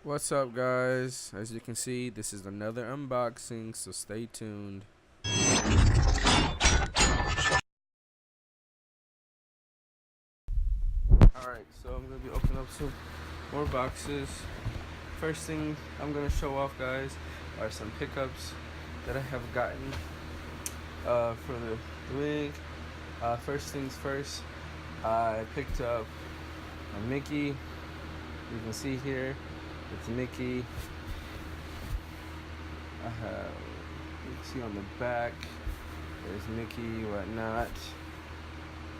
What's up, guys? As you can see, this is another unboxing, so stay tuned. Alright, so I'm going to be opening up some more boxes. First thing I'm going to show off, guys, are some pickups that I have gotten for the wig. First things first, I picked up a Mickey. You can see here, it's Mickey. I have, you can see on the back, there's Mickey, whatnot.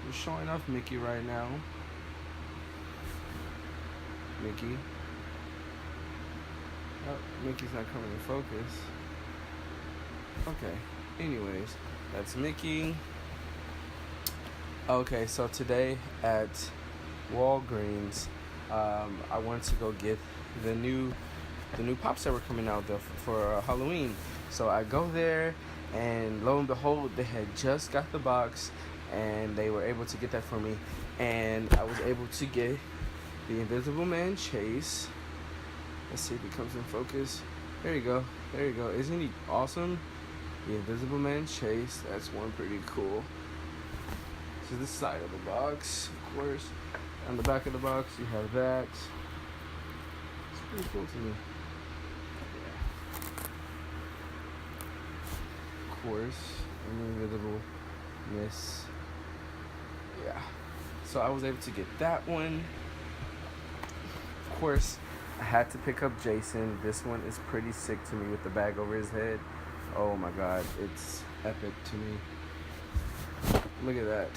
I'm showing off Mickey right now. Mickey. Oh, Mickey's not coming in focus. Okay, anyways, that's Mickey. Okay, so today at Walgreens, I wanted to go get the new pops that were coming out there for Halloween. So I go there, and lo and behold, they had just got the box, and they were able to get that for me, and I was able to get the Invisible Man Chase. Let's see if it comes in focus. There you go. There you go. Isn't he awesome? The Invisible Man Chase. That's one pretty cool. This is the side of the box, of course. On the back of the box, you have that. It's pretty cool to me. Yeah. Of course, an Invisible Miss. Yeah. So I was able to get that one. Of course, I had to pick up Jason. This one is pretty sick to me with the bag over his head. Oh my god, it's epic to me. Look at that.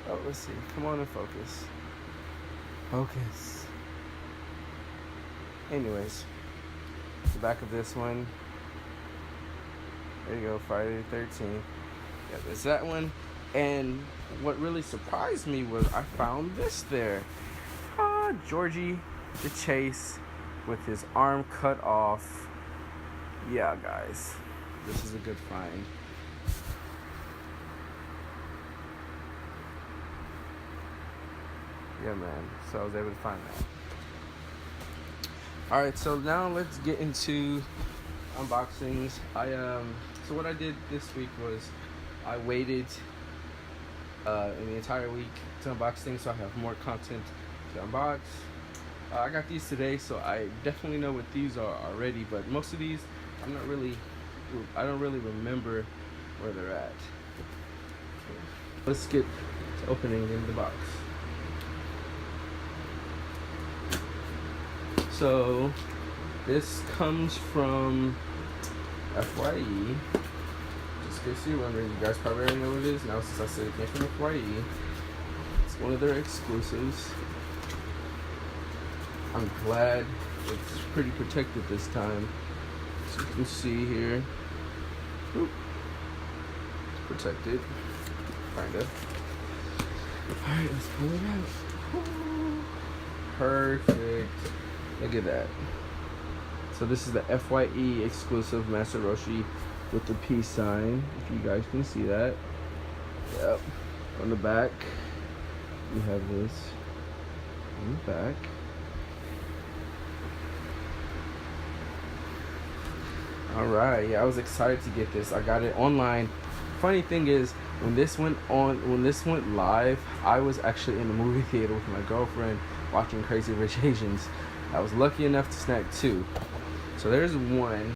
Oh, let's see. Come on and focus. Focus. Anyways, the back of this one. There you go, Friday the 13th. Yeah, there's that one. And what really surprised me was I found this there. Georgie the Chase with his arm cut off. Yeah, guys, this is a good find. Yeah, man. So I was able to find that. All right, so now let's get into unboxings. So what I did this week was I waited in the entire week to unbox things, so I have more content to unbox. I got these today, so I definitely know what these are already, but most of these I don't really remember where they're at. Let's get to opening in the box. So this comes from FYE. Just in case you're wondering, you guys probably already know what it is now since I said it came from FYE. It's one of their exclusives. I'm glad it's pretty protected this time. So you can see here. Oop. It's protected. Kinda. Alright, let's pull it out. Perfect. Look at that. So this is the FYE exclusive Master Roshi with the peace sign, if you guys can see that. Yep. On the back, you have this. On the back. Alright, yeah, I was excited to get this. I got it online. Funny thing is, when this went live, I was actually in the movie theater with my girlfriend watching Crazy Rich Asians. I was lucky enough to snag two. So there's one.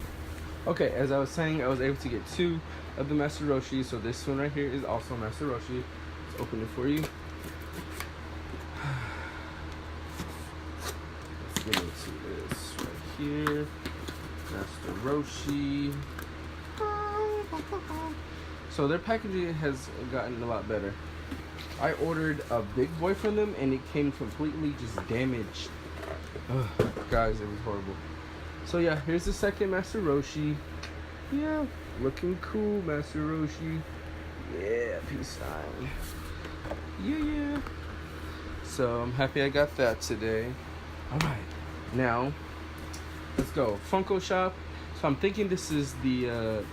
Okay, as I was saying, I was able to get two of the Master Roshi. So this one right here is also Master Roshi. Let's open it for you. Let's get into this right here. Master Roshi. So their packaging has gotten a lot better. I ordered a big boy from them and it came completely just damaged. Ugh, guys, it was horrible. So yeah, here's the second Master Roshi. Yeah, looking cool, Master Roshi. Yeah, peace sign. Yeah. So I'm happy I got that today. Alright, now let's go. Funko Shop. So I'm thinking this is the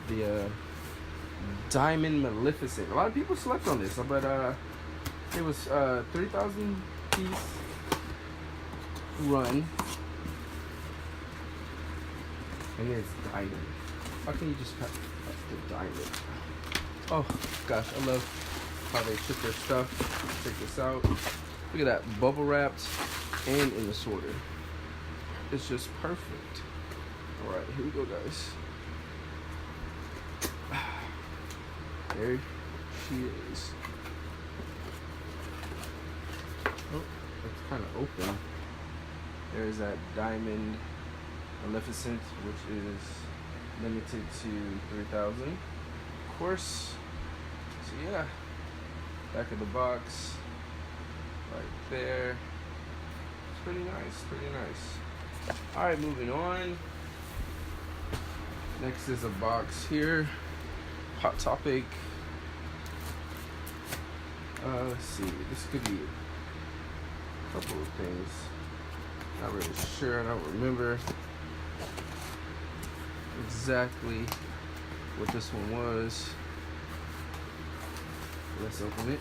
Diamond Maleficent. A lot of people select on this, but it was 3,000 piece run. And it's diamond. How can you just cut the diamond? Oh gosh, I love how they took their stuff. Check this out. Look at that, bubble wrapped and in the sorter. It's just perfect. All right, here we go, guys. There she is. Oh, it's kind of open. There's that diamond Maleficent, which is limited to 3,000. Of course. So yeah, back of the box, right there. It's pretty nice, pretty nice. All right, moving on. Next is a box here. Hot Topic. Let's see. This could be a couple of things. Not really sure. I don't remember exactly what this one was. Let's open it.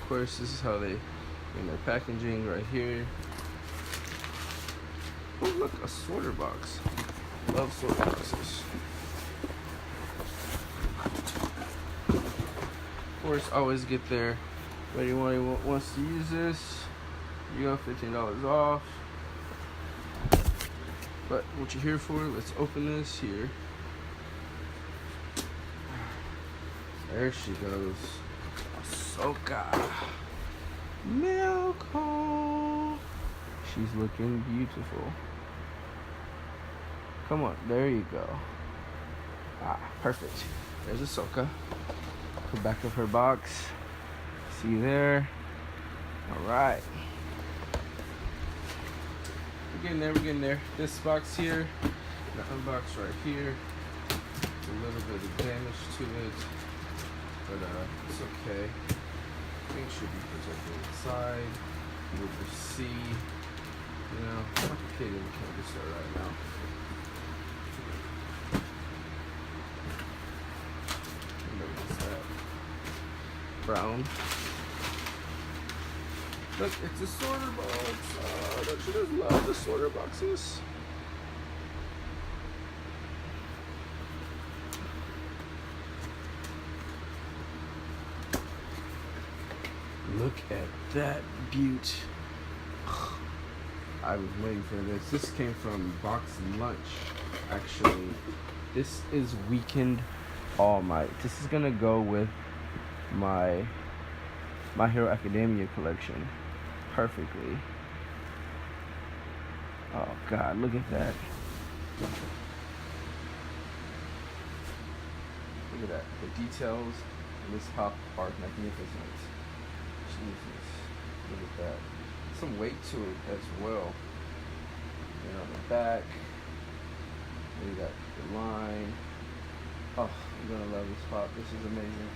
Of course, this is how they in their packaging right here. Oh, look, a sorter box. Love sorter boxes. Of course, always get there. If anyone wants to use this, you got $15 off. But what you're here for, let's open this here. There she goes. Ahsoka. Milko. She's looking beautiful. Come on, there you go. Ah, perfect. There's Ahsoka. The back of her box. See there? Alright. We're getting there. This box here, the unbox right here. A little bit of damage to it, but it's okay. Things should be protected inside. You'll just see, you know, complicated in the candy store right now. What's that? Brown. Look, it's a sorter box. Oh, don't you just love the sorter boxes? Look at that beaut. I was waiting for this. This came from Box Lunch, actually. This is Weekend All Might. This is gonna go with my My Hero Academia collection perfectly. Oh God, look at that. Look at that. The details in this pop are magnificent. Jesus. Look at that. Some weight to it as well. And on the back, you got the line. Oh, I'm gonna love this pop. This is amazing.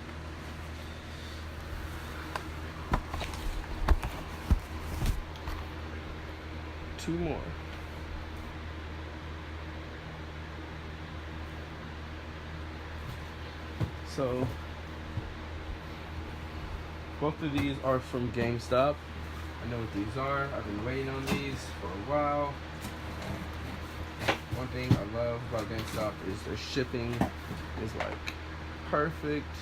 Two more. So both of these are from GameStop. I know what these are. I've been waiting on these for a while. One thing I love about GameStop is their shipping is like perfect.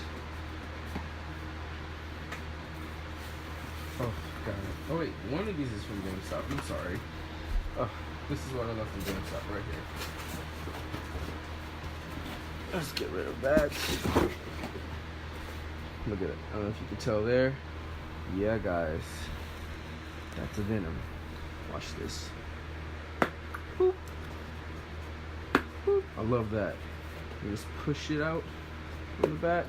Oh God. Oh wait, one of these is from GameStop. I'm sorry. Oh, this is what I love from GameStop right here. Let's get rid of that. Look at it. I don't know if you can tell there. Yeah, guys. That's a Venom. Watch this. Boop. Boop. I love that. You just push it out from the back.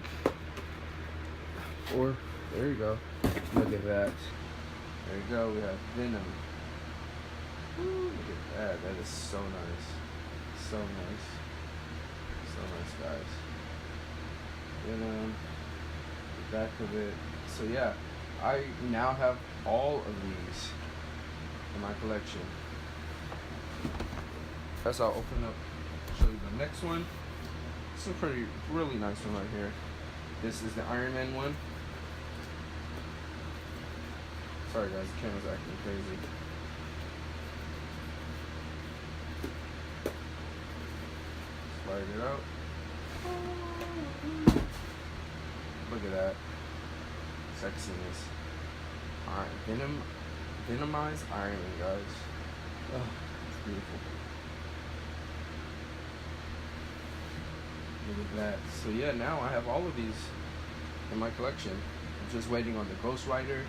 Or, there you go. Look at that. There you go. We have Venom. Ooh, look at that. That is so nice. So nice. So nice, guys. Venom. The back of it. So yeah, I now have all of these in my collection. As I'll open up, show you the next one. This is a really nice one right here. This is the Iron Man one. Sorry guys, the camera's acting crazy. Slide it out. Look at that. Sexiness. Alright, venomized iron, guys. Oh, it's beautiful. Look at that. So yeah, now I have all of these in my collection. I'm just waiting on the Ghost Rider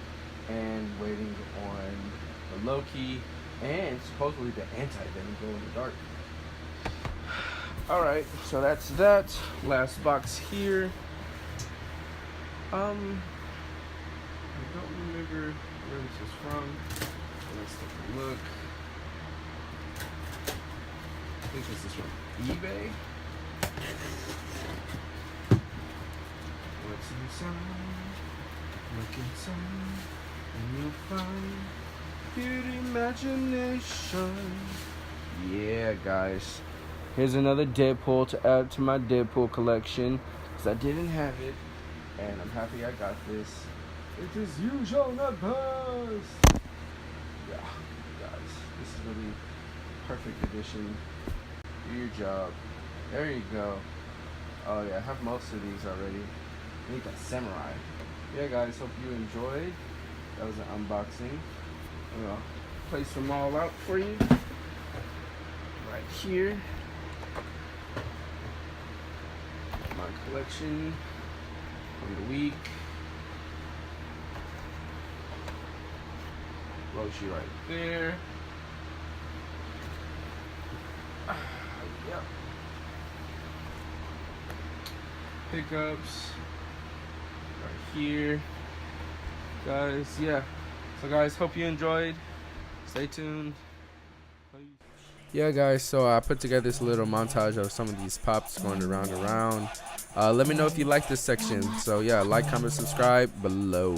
and waiting on the Loki and supposedly the anti-venom glow in the dark. Alright, so that's that. Last box here. I don't remember where this is from. Let's take a look. I think this is from eBay. What's inside? Look inside, and you'll find pure imagination. Yeah, guys. Here's another Deadpool to add to my Deadpool collection, because I didn't have it, and I'm happy I got this. It is you shall not pass. Yeah, guys, this is gonna be perfect edition. Do your job. There you go. Oh yeah, I have most of these already. I need that samurai. Yeah, guys, hope you enjoyed. That was an unboxing. I'm gonna place them all out for you. Right here. My collection from the week. Roshi right there. Yep. Pickups right here, guys. Yeah, so guys, hope you enjoyed. Stay tuned. Yeah, guys, so I put together this little montage of some of these pops going around. Let me know if you like this section. So yeah, like, comment, subscribe below.